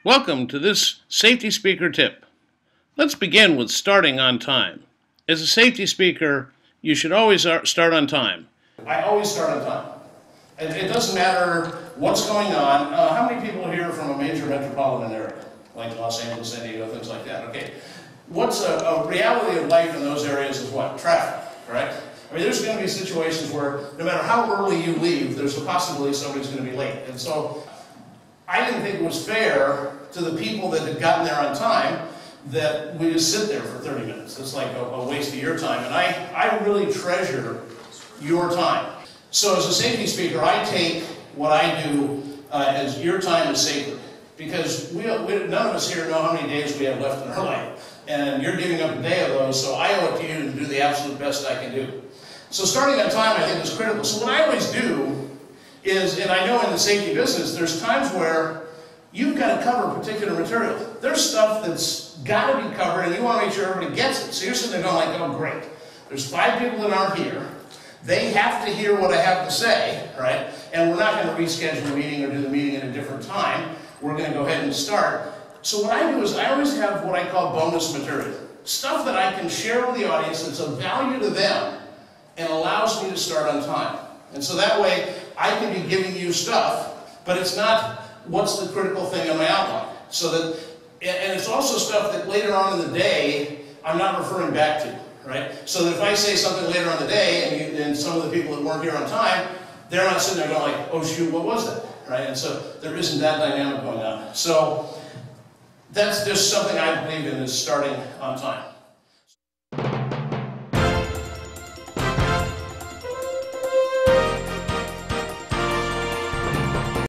Welcome to this safety speaker tip. Let's begin with starting on time. As a safety speaker, you should always start on time. I always start on time. It doesn't matter what's going on. How many people are here from a major metropolitan area, like Los Angeles, San Diego, things like that? Okay. What's a reality of life in those areas is what? Traffic, right? I mean, there's going to be situations where no matter how early you leave, there's a possibility somebody's going to be late. And so I didn't think it was fair to the people that had gotten there on time that we just sit there for 30 minutes. It's like a waste of your time. And I really treasure your time. So as a safety speaker, I take what I do as your time is sacred. Because none of us here know how many days we have left in our life. And you're giving up a day of those, so I owe it to you to do the absolute best I can do. So starting on time, I think, is critical. So what I always do is, and I know in the safety business, there's times where you've got to cover particular material. There's stuff that's got to be covered, and you want to make sure everybody gets it. So you're sitting there going like, oh, great. There's 5 people that aren't here. They have to hear what I have to say, right? And we're not going to reschedule the meeting or do the meeting at a different time. We're going to go ahead and start. So what I do is I always have what I call bonus material. Stuff that I can share with the audience that's of value to them and allows me to start on time. And so that way I can be giving you stuff, but it's not what's the critical thing in my outline. So that, and it's also stuff that later on in the day I'm not referring back to, right? So that if I say something later on in the day and some of the people that weren't here on time, they're not sitting there going like, oh shoot, what was that, right? And so there isn't that dynamic going on. So that's just something I believe in, is starting on time.